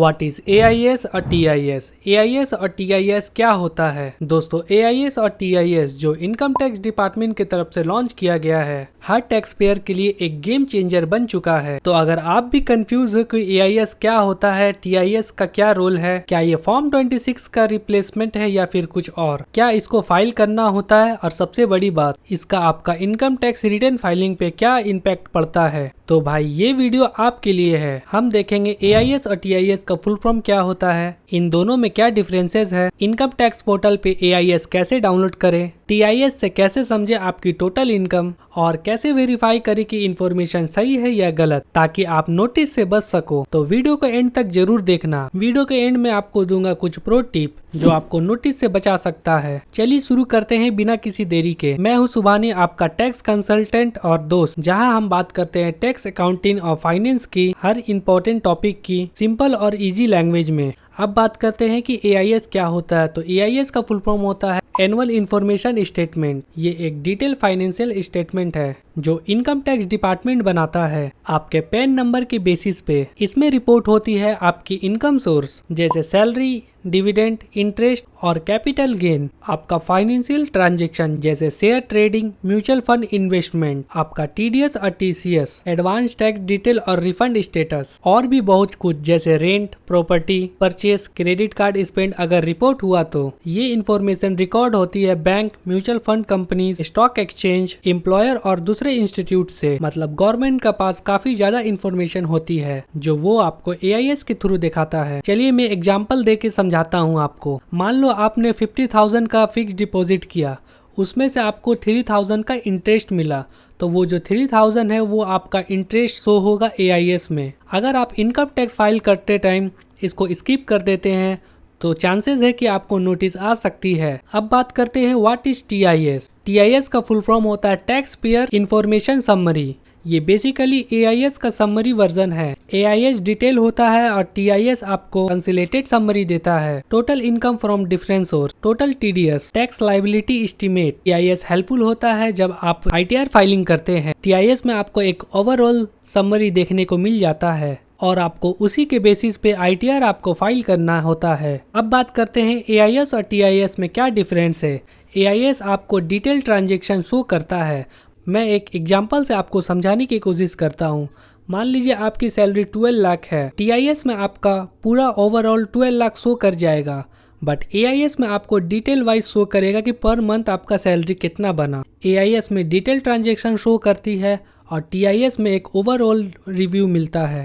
What is AIS और TIS? AIS और TIS क्या होता है? दोस्तों, AIS और TIS जो इनकम टैक्स डिपार्टमेंट की तरफ से लॉन्च किया गया है, हर टैक्स पेयर के लिए एक गेम चेंजर बन चुका है। तो अगर आप भी कंफ्यूज हो कि AIS क्या होता है, TIS का क्या रोल है, क्या ये फॉर्म 26 का रिप्लेसमेंट है या फिर कुछ और, क्या इसको फाइल करना होता है, और सबसे बड़ी बात, इसका आपका इनकम टैक्स रिटर्न फाइलिंग पे क्या इम्पैक्ट पड़ता है, तो भाई ये वीडियो आपके लिए है। हम देखेंगे AIS और TIS का फुल फॉर्म क्या होता है, इन दोनों में क्या डिफरेंसेस है, इनकम टैक्स पोर्टल पे AIS कैसे डाउनलोड करें, TIS से कैसे समझे आपकी टोटल इनकम, और कैसे वेरीफाई करें कि इंफॉर्मेशन सही है या गलत, ताकि आप नोटिस से बच सको। तो वीडियो को एंड तक जरूर देखना। वीडियो के एंड में आपको दूंगा कुछ प्रो टिप जो आपको नोटिस से बचा सकता है। चलिए शुरू करते हैं बिना किसी देरी के। मैं हूं सुभानी, आपका टैक्स कंसल्टेंट और दोस्त, जहां हम बात करते हैं टैक्स, अकाउंटिंग और फाइनेंस की हर इंपॉर्टेंट टॉपिक की सिंपल और इजी लैंग्वेज में। अब बात करते हैं कि AIS क्या होता है। तो AIS का फुल फॉर्म होता है एनुअल इंफॉर्मेशन स्टेटमेंट। ये एक डिटेल फाइनेंशियल स्टेटमेंट है जो इनकम टैक्स डिपार्टमेंट बनाता है आपके पैन नंबर के बेसिस पे। इसमें रिपोर्ट होती है आपकी इनकम सोर्स जैसे सैलरी, डिविडेंड, इंटरेस्ट और कैपिटल गेन, आपका फाइनेंशियल ट्रांजैक्शन जैसे share trading, mutual fund investment, आपका TDS और TCS, एडवांस टैक्स डिटेल और रिफंड स्टेटस, और भी बहुत कुछ जैसे rent, property purchase, credit card spend अगर रिपोर्ट हुआ तो ये इन्फॉर्मेशन रिकॉर्ड होती है bank, mutual fund companies, stock exchange, employer और दूसरे इंस्टीट्यूट से। मतलब गवर्नमेंट का पास काफी ज्यादा इन्फॉर्मेशन होती है जो वो आपको AIS के थ्रू दिखाता है। चलिए मैं एग्जाम्पल दे के समझाता हूँ आपको। मान लो आपने 50,000 का फिक्स डिपॉजिट किया, उसमें से आपको 3,000 का इंटरेस्ट मिला, तो वो जो 3,000 है वो आपका इंटरेस्ट शो होगा AIS में। अगर आप इनकम टैक्स फाइल करते टाइम इसको स्किप कर देते हैं तो चांसेस है कि आपको नोटिस आ सकती है। अब बात करते हैं व्हाट इज TIS। TIS का फुल फॉर्म होता है टैक्स पेयर इंफॉर्मेशन समरी। ये बेसिकली AIS का समरी वर्जन है। AIS डिटेल होता है और TIS आपको कंसोलिडेटेड समरी देता है। Total income from different source, total TDS, tax liability estimate. TIS helpful होता है जब आप ITR फाइलिंग करते हैं। TIS में आपको एक ओवरऑल समरी देखने को मिल जाता है और आपको उसी के बेसिस पे ITR आपको फाइल करना होता है। अब बात करते हैं AIS और TIS में क्या डिफरेंस है। AIS आपको डिटेल ट्रांजैक्शन शो करता है। मैं एक एग्जांपल से आपको समझाने की कोशिश करता हूँ। मान लीजिए आपकी सैलरी 12 लाख है। TIS में आपका पूरा ओवरऑल 12 लाख शो कर जाएगा, बट AIS में आपको डिटेल वाइज शो करेगा कि पर मंथ आपका सैलरी कितना बना। AIS में डिटेल ट्रांजैक्शन शो करती है और TIS में एक ओवरऑल रिव्यू मिलता है।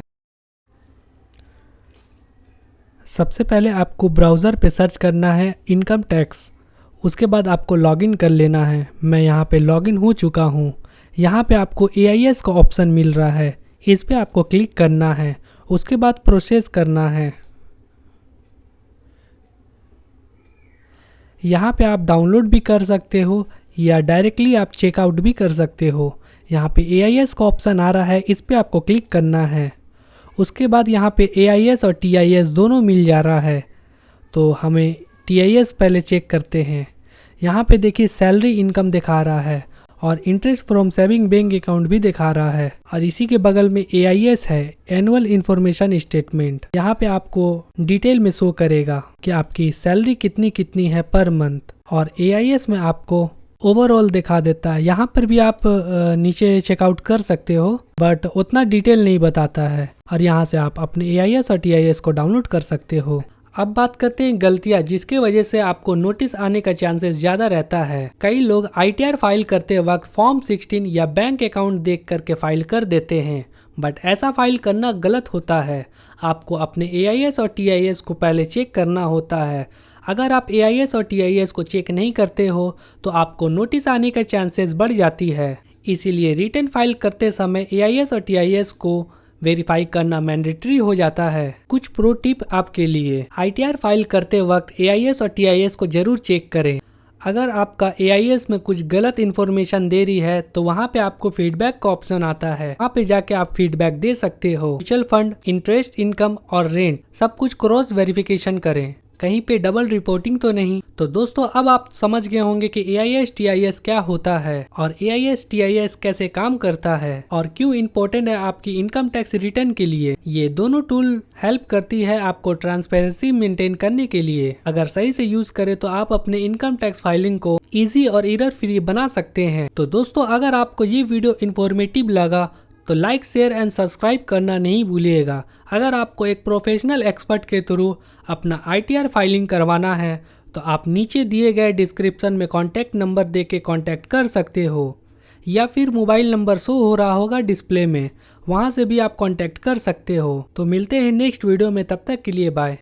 सबसे पहले आपको ब्राउज़र पे सर्च करना है इनकम टैक्स। उसके बाद आपको लॉगिन कर लेना है। मैं यहाँ पे लॉगिन हो चुका हूँ। यहाँ पे आपको AIS का ऑप्शन मिल रहा है, इस पे आपको क्लिक करना है। उसके बाद प्रोसेस करना है। यहाँ पे आप डाउनलोड भी कर सकते हो या डायरेक्टली आप चेकआउट भी कर सकते हो। यहाँ पे AIS का ऑप्शन आ रहा है, इस पे आपको क्लिक करना है। उसके बाद यहाँ पे AIS और TIS दोनों मिल जा रहा है, तो हमें TIS पहले चेक करते हैं। यहाँ पे देखिए सैलरी इनकम दिखा रहा है और interest from saving bank account भी दिखा रहा है, और इसी के बगल में AIS है एनुअल इंफॉर्मेशन स्टेटमेंट। यहाँ पे आपको डिटेल में शो करेगा कि आपकी सैलरी कितनी कितनी है पर मंथ, और AIS में आपको ओवरऑल दिखा देता है। यहाँ पर भी आप नीचे चेकआउट कर सकते हो, बट उतना डिटेल नहीं बताता है, और यहाँ से आप अपने AIS और TIS को डाउनलोड कर सकते हो। अब बात करते हैं गलतियां जिसके वजह से आपको नोटिस आने का चांसेस ज्यादा रहता है। कई लोग ITR फाइल करते वक्त फॉर्म 16 या बैंक अकाउंट देख करके फाइल कर देते हैं, बट ऐसा फाइल करना गलत होता है। आपको अपने AIS और TIS को पहले चेक करना होता है। अगर आप AIS और TIS को चेक नहीं करते हो तो आपको नोटिस आने का चांसेस बढ़ जाती है। इसीलिए रिटर्न फाइल करते समय AIS और TIS को वेरीफाई करना मैंडेटरी हो जाता है। कुछ प्रो टिप आपके लिए। ITR फाइल करते वक्त AIS और TIS को जरूर चेक करें। अगर आपका AIS में कुछ गलत इन्फॉर्मेशन दे रही है तो वहाँ पे आपको फीडबैक का ऑप्शन आता है, वहाँ पे जाके आप फीडबैक दे सकते हो। म्यूचुअल फंड, इंटरेस्ट इनकम और रेंट सब कुछ क्रॉस वेरिफिकेशन करें। कहीं पे डबल रिपोर्टिंग तो नहीं। तो दोस्तों अब आप समझ गए होंगे कि AIS TIS क्या होता है और AIS TIS कैसे काम करता है और क्यों इम्पोर्टेंट है आपकी इनकम टैक्स रिटर्न के लिए। ये दोनों टूल हेल्प करती है आपको ट्रांसपेरेंसी मेंटेन करने के लिए। अगर सही से यूज करें तो आप अपने इनकम टैक्स फाइलिंग को इजी और एरर फ्री बना सकते हैं। तो दोस्तों अगर आपको ये वीडियो इंफॉर्मेटिव लगा तो लाइक शेयर एंड सब्सक्राइब करना नहीं भूलिएगा। अगर आपको एक प्रोफेशनल एक्सपर्ट के थ्रू अपना ITR फाइलिंग करवाना है तो आप नीचे दिए गए डिस्क्रिप्शन में कॉन्टैक्ट नंबर दे के कॉन्टैक्ट कर सकते हो या फिर मोबाइल नंबर शो हो रहा होगा डिस्प्ले में, वहाँ से भी आप कॉन्टैक्ट कर सकते हो। तो मिलते हैं नेक्स्ट वीडियो में, तब तक के लिए बाय।